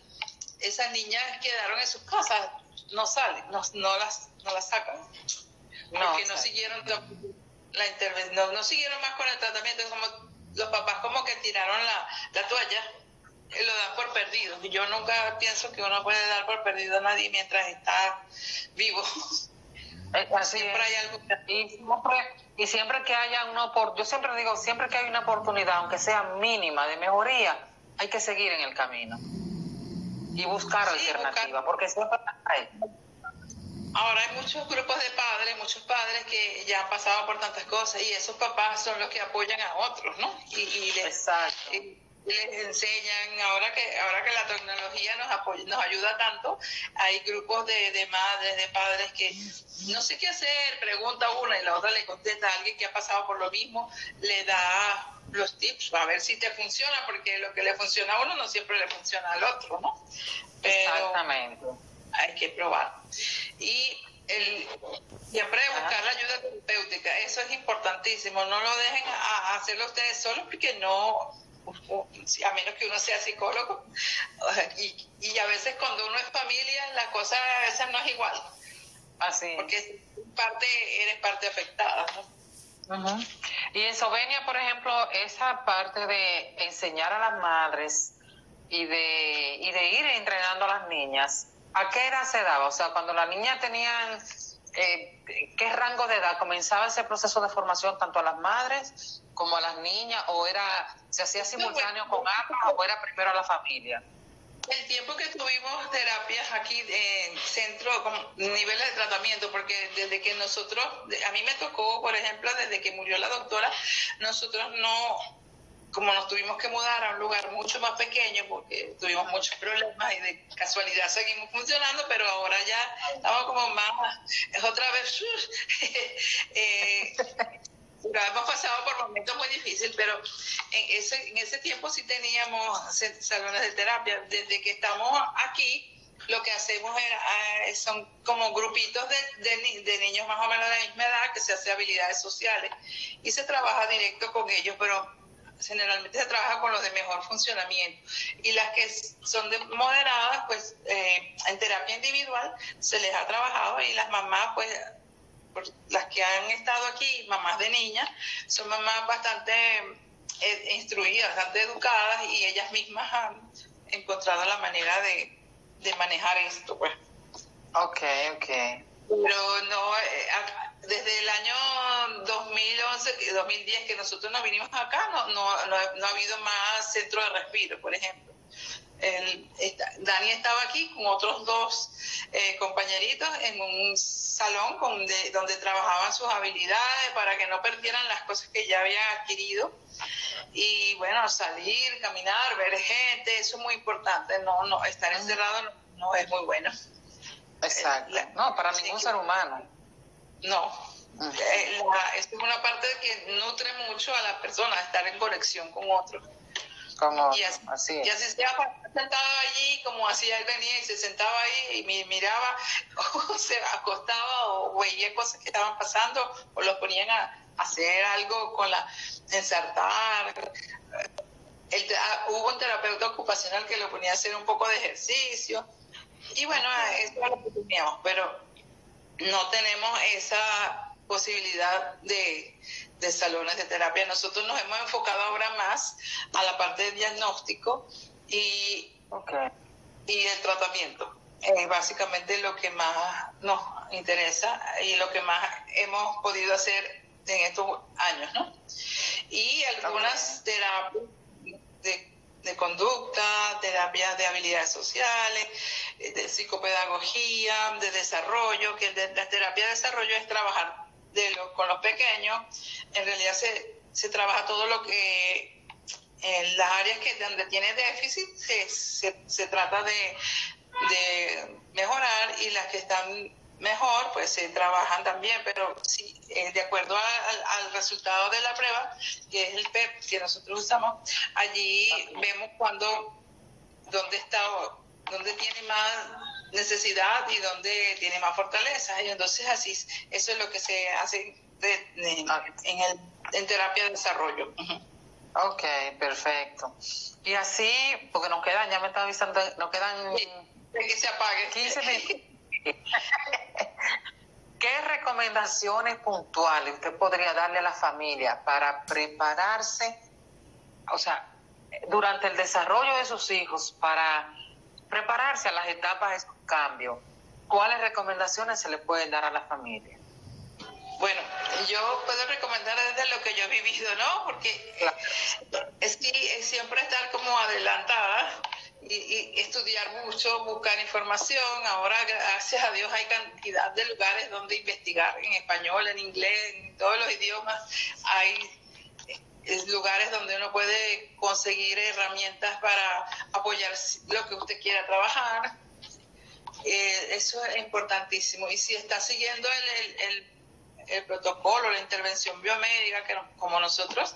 esas niñas quedaron en sus casas, no salen, no las sacan, porque no siguieron la intervención, no siguieron más con el tratamiento, como los papás como que tiraron la toalla, lo dan por perdido. Yo nunca pienso que uno puede dar por perdido a nadie mientras está vivo. Así siempre hay algo y siempre que haya yo siempre digo, siempre que hay una oportunidad, aunque sea mínima de mejoría, hay que seguir en el camino y buscar alternativas, porque siempre hay. Ahora hay muchos grupos de padres, muchos padres que ya han pasado por tantas cosas y esos papás son los que apoyan a otros, ¿no? Exacto. Les enseñan, ahora que la tecnología nos ayuda tanto, hay grupos de madres, de padres que no sé qué hacer, pregunta una y la otra le contesta a alguien que ha pasado por lo mismo, le da los tips a ver si te funciona, porque lo que le funciona a uno no siempre le funciona al otro, ¿no? Pero exactamente. Hay que probar. Y siempre buscar la ayuda terapéutica, eso es importantísimo, no lo dejen a hacerlo ustedes solos, porque no, a menos que uno sea psicólogo, y a veces cuando uno es familia, la cosa a veces no es igual. Así. Porque eres parte afectada, ¿no? Uh-huh. Y en Sovenia, por ejemplo, esa parte de enseñar a las madres y de ir entrenando a las niñas, ¿a qué edad se daba? O sea, cuando las niñas tenían, ¿qué rango de edad comenzaba ese proceso de formación tanto a las madres como a las niñas? ¿O se hacía simultáneo con ambas o era primero a la familia? El tiempo que tuvimos terapias aquí en centro, con niveles de tratamiento, porque desde que a mí me tocó, por ejemplo, desde que murió la doctora, nosotros como nos tuvimos que mudar a un lugar mucho más pequeño porque tuvimos muchos problemas y de casualidad seguimos funcionando, pero ahora ya estamos como más, es otra vez, hemos pasado por momentos muy difíciles, pero en ese tiempo sí teníamos salones de terapia. Desde que estamos aquí, lo que hacemos son como grupitos de niños más o menos de la misma edad, que se hace habilidades sociales y se trabaja directo con ellos, pero generalmente se trabaja con los de mejor funcionamiento, y las que son moderadas, pues en terapia individual se les ha trabajado, y las mamás, pues las que han estado aquí, mamás de niñas, son mamás bastante instruidas, bastante educadas, y ellas mismas han encontrado la manera de manejar esto, pues. Okay. Pero no, desde el año 2011, 2010 que nosotros nos vinimos acá, no ha habido más centro de respiro, por ejemplo. Dani estaba aquí con otros dos compañeritos en un salón donde trabajaban sus habilidades para que no perdieran las cosas que ya habían adquirido. Y bueno, salir, caminar, ver gente, eso es muy importante. No estar encerrado no es muy bueno. Exacto. No, para ningún ser humano. No. Es una parte que nutre mucho a las personas, estar en conexión con otros. Y así se ha sentado allí, como hacía él, venía y se sentaba ahí y me miraba, o se acostaba o veía cosas que estaban pasando, o los ponían a hacer algo con ensartar. Hubo un terapeuta ocupacional que lo ponía a hacer un poco de ejercicio, y bueno, eso es lo que teníamos, pero no tenemos esa posibilidad de salones de terapia. Nosotros nos hemos enfocado ahora más a la parte de diagnóstico y el tratamiento. Es básicamente lo que más nos interesa y lo que más hemos podido hacer en estos años, ¿no? Y algunas terapias de conducta, terapias de habilidades sociales, de psicopedagogía, de desarrollo, que la terapia de desarrollo es trabajar con los pequeños. En realidad se trabaja todo lo que en las áreas donde tiene déficit se trata de mejorar, y las que están mejor pues se trabajan también, pero sí, de acuerdo al resultado de la prueba, que es el PEP que nosotros usamos, allí vemos dónde tiene más necesidad y dónde tiene más fortaleza. Y entonces así, eso es lo que se hace en terapia de desarrollo. Ok, perfecto. Y así, porque nos quedan, ya me están avisando, nos quedan que se apague 15 minutos. ¿Qué recomendaciones puntuales usted podría darle a la familia para prepararse, o sea, durante el desarrollo de sus hijos, para prepararse a las etapas de sus cambios? ¿Cuáles recomendaciones se le pueden dar a la familia? Bueno, yo puedo recomendar desde lo que yo he vivido, ¿no? Porque es siempre estar como adelantada y estudiar mucho, buscar información. Ahora, gracias a Dios, hay cantidad de lugares donde investigar en español, en inglés, en todos los idiomas. Hay lugares donde uno puede conseguir herramientas para apoyar lo que usted quiera trabajar. Eso es importantísimo. Y si está siguiendo el protocolo, la intervención biomédica, que como nosotros,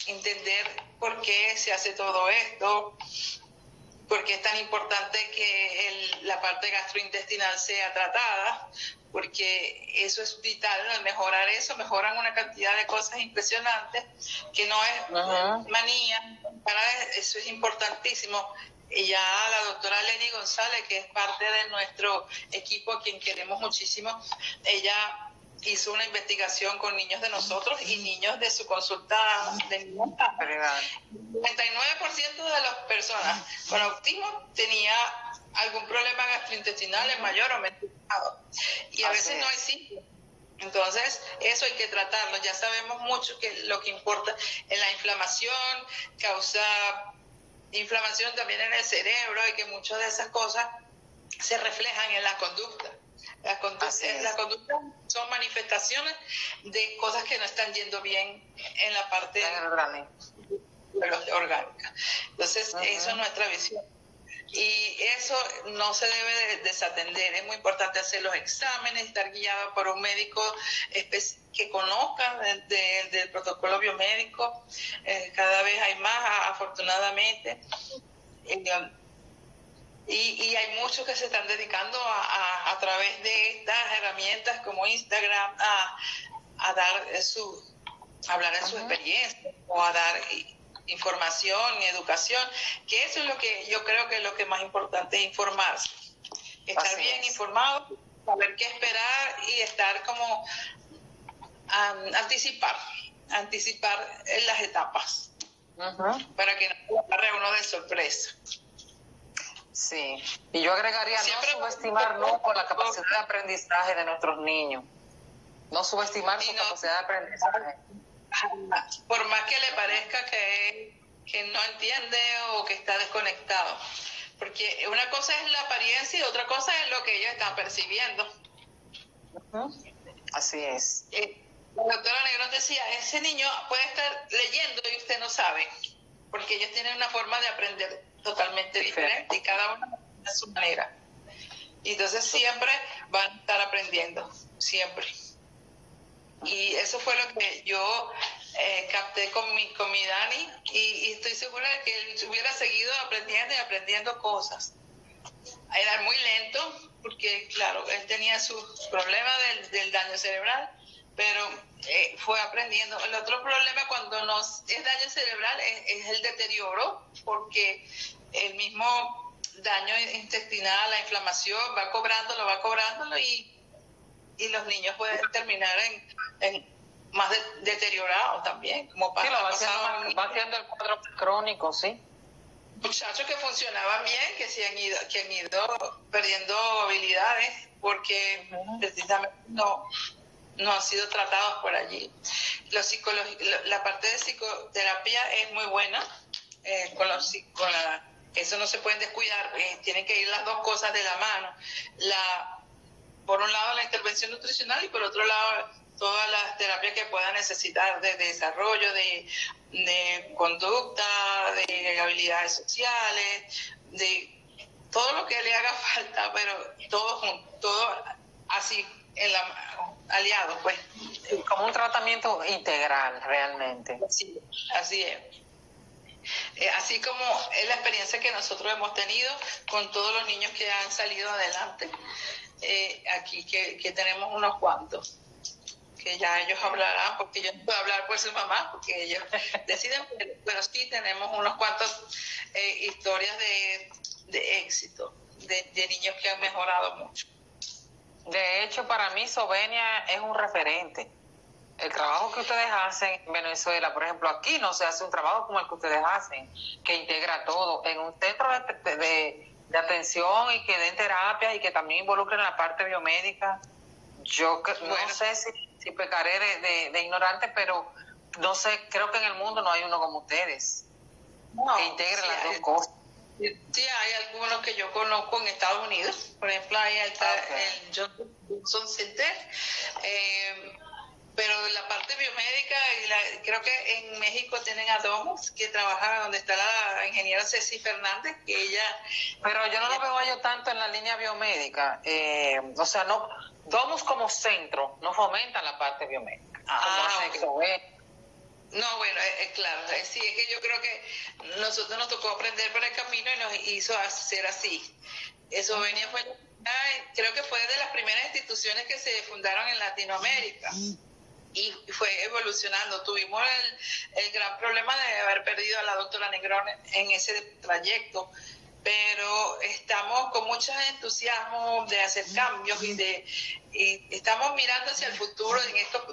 entender por qué se hace todo esto, por qué es tan importante que la parte gastrointestinal sea tratada, porque eso es vital. Al mejorar eso, mejoran una cantidad de cosas impresionantes, que no es manía, eso es importantísimo. Y ya la doctora Lenny González, que es parte de nuestro equipo, a quien queremos muchísimo, ella hizo una investigación con niños de nosotros y niños de su consulta de niños. 99% de las personas con autismo tenía algún problema gastrointestinal en mayor o menor grado. Y a veces no hay síntomas. Entonces, eso hay que tratarlo. Ya sabemos mucho que lo que importa es la inflamación, causa inflamación también en el cerebro, y que muchas de esas cosas se reflejan en la conducta. Las conductas son manifestaciones de cosas que no están yendo bien en la parte orgánica. Entonces, eso es nuestra visión. Y eso no se debe desatender. Es muy importante hacer los exámenes, estar guiado por un médico que conozca del protocolo biomédico. Cada vez hay más, afortunadamente. Y hay muchos que se están dedicando a través de estas herramientas como Instagram a dar hablar de su experiencia, o a dar información y educación, que eso es lo que yo creo que es lo que más importante es informarse, estar bien informado, saber qué esperar y estar como anticipar en las etapas, para que no agarre uno de sorpresa. Sí, y yo agregaría siempre no subestimar nunca la capacidad de aprendizaje de nuestros niños, no subestimar su capacidad de aprendizaje. Por más que le parezca que no entiende o que está desconectado, porque una cosa es la apariencia y otra cosa es lo que ellos están percibiendo. Así es. La doctora Negrón decía, ese niño puede estar leyendo y usted no sabe, porque ellos tienen una forma de aprender totalmente diferente y cada uno a su manera. Y entonces siempre van a estar aprendiendo, siempre. Y eso fue lo que yo capté con mi Dani, y estoy segura de que él hubiera seguido aprendiendo y aprendiendo cosas. Era muy lento, porque claro, él tenía sus problemas del daño cerebral, pero fue aprendiendo. El otro problema cuando es daño cerebral es el deterioro, porque el mismo daño intestinal, la inflamación, va cobrándolo y los niños pueden terminar en más deteriorados también, como pasa. Sí, va haciendo el cuadro crónico, sí. Muchachos que funcionaban bien, que han ido perdiendo habilidades porque precisamente no han sido tratados por allí. La parte de psicoterapia es muy buena, eso no se pueden descuidar, tienen que ir las dos cosas de la mano. Por un lado la intervención nutricional y por otro lado todas las terapias que puedan necesitar de desarrollo, de conducta, de habilidades sociales, de todo lo que le haga falta, pero todo así aliado, pues. Como un tratamiento integral, realmente. Sí, así es. Así como es la experiencia que nosotros hemos tenido con todos los niños que han salido adelante, aquí que tenemos unos cuantos, que ya ellos hablarán, porque yo no puedo hablar por su mamá, porque ellos deciden, pero sí tenemos unos cuantos historias de éxito, de niños que han mejorado mucho. De hecho, para mí Sovenia es un referente. El trabajo que ustedes hacen en Venezuela, por ejemplo, aquí no se hace un trabajo como el que ustedes hacen, que integra todo en un centro de atención y que den terapia y que también involucren la parte biomédica. Yo no sé si pecaré de ignorante, pero no sé, creo que en el mundo no hay uno como ustedes, que integre las dos cosas. Sí, hay algunos que yo conozco en Estados Unidos, por ejemplo, ahí está el Johnson Center, pero la parte biomédica, creo que en México tienen a Domus, que trabaja donde está la ingeniera Ceci Fernández, que ella... Pero yo no lo veo yo tanto en la línea biomédica, o sea, no, Domus como centro no fomenta la parte biomédica. No, bueno, claro, sí, es que yo creo que nosotros nos tocó aprender por el camino y nos hizo hacer así. Eso venía, creo que fue de las primeras instituciones que se fundaron en Latinoamérica y fue evolucionando. Tuvimos el gran problema de haber perdido a la doctora Negrón en ese trayecto, pero estamos con mucho entusiasmo de hacer cambios y estamos mirando hacia el futuro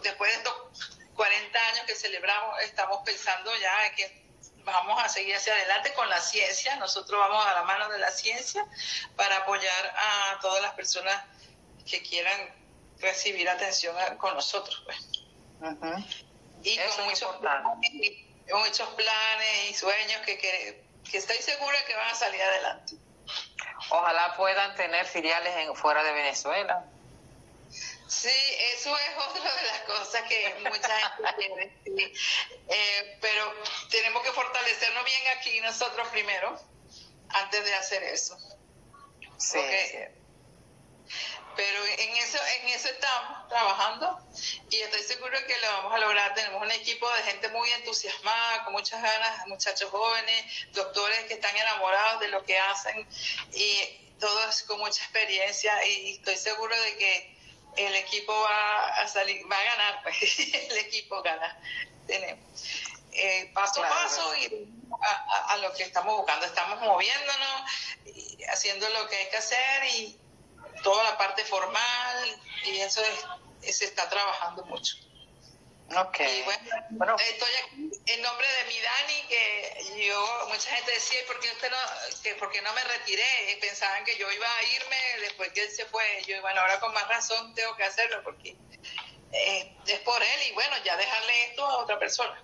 después de estos 40 años que celebramos. Estamos pensando ya que vamos a seguir hacia adelante con la ciencia. Nosotros vamos a la mano de la ciencia para apoyar a todas las personas que quieran recibir atención con nosotros, pues. Y con muchos planes y sueños que estoy segura que van a salir adelante. Ojalá puedan tener filiales fuera de Venezuela. Sí, eso es otra de las cosas que mucha gente quiere, sí. Pero tenemos que fortalecernos bien aquí nosotros primero, antes de hacer eso. Sí. Pero en eso estamos trabajando y estoy seguro que lo vamos a lograr. Tenemos un equipo de gente muy entusiasmada, con muchas ganas, muchachos jóvenes, doctores que están enamorados de lo que hacen y todos con mucha experiencia, y estoy seguro de que el equipo va a ganar, pues. El equipo gana. Tenemos paso a paso y a lo que estamos buscando. Estamos moviéndonos y haciendo lo que hay que hacer, y toda la parte formal, y eso se está trabajando mucho. Okay. Y bueno, estoy aquí en nombre de mi Dani, que mucha gente decía, ¿por qué no me retiré? Pensaban que yo iba a irme después que él se fue. Yo, bueno, ahora con más razón tengo que hacerlo, porque es por él, y bueno, ya dejarle esto a otra persona.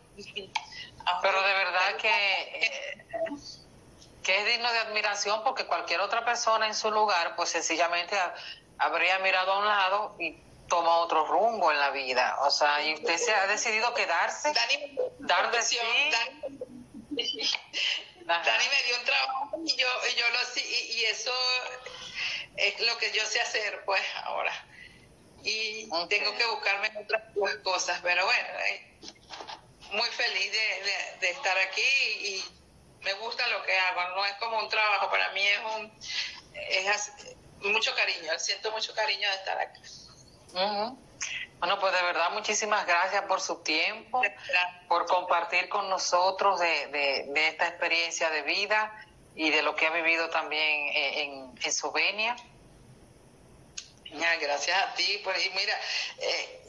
Pero de verdad que es digno de admiración, porque cualquier otra persona en su lugar, pues sencillamente habría mirado a un lado y toma otro rumbo en la vida. O sea, y usted se ha decidido quedarse, dar de sí. Dani me dio un trabajo y eso es lo que yo sé hacer, pues, ahora. Y tengo que buscarme otras cosas, pero bueno, muy feliz de estar aquí, y me gusta lo que hago. No es como un trabajo, para mí es mucho cariño, siento mucho cariño de estar aquí. Bueno, pues de verdad muchísimas gracias por su tiempo, por compartir con nosotros de esta experiencia de vida y de lo que ha vivido también en Sovenia. Gracias a ti. Y mira,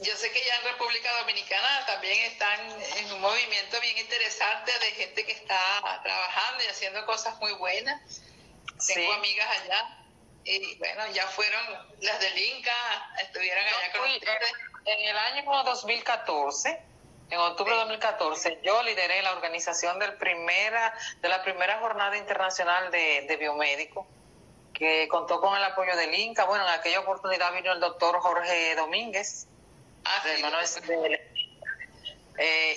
yo sé que ya en República Dominicana también están en un movimiento bien interesante de gente que está trabajando y haciendo cosas muy buenas. Sí. Tengo amigas allá. Y bueno, ya fueron las del Inca, estuvieron allá con ustedes. En el año 2014, en octubre de 2014, yo lideré la organización de la primera jornada internacional de biomédicos, que contó con el apoyo del Inca. Bueno, en aquella oportunidad vino el doctor Jorge Domínguez.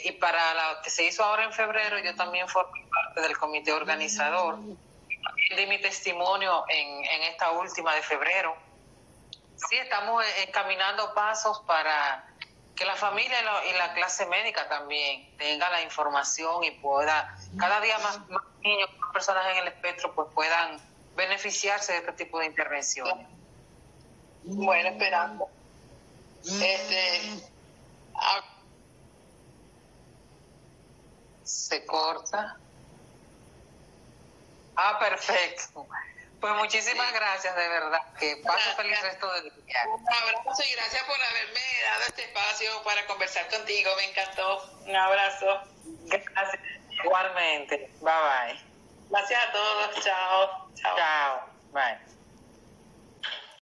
Y para la que se hizo ahora en febrero, yo también formé parte del comité organizador. Di mi testimonio en esta última de febrero. Sí, estamos encaminando pasos para que la familia y la clase médica también tenga la información y pueda, cada día más niños, más personas en el espectro, pues puedan beneficiarse de este tipo de intervenciones. Bueno, esperando. Se corta. Perfecto. Pues muchísimas gracias, de verdad. Que pase feliz resto del día. Un abrazo y gracias por haberme dado este espacio para conversar contigo. Me encantó. Un abrazo. Gracias. Igualmente. Bye bye. Gracias a todos. Chao. Chao. Chao. Bye.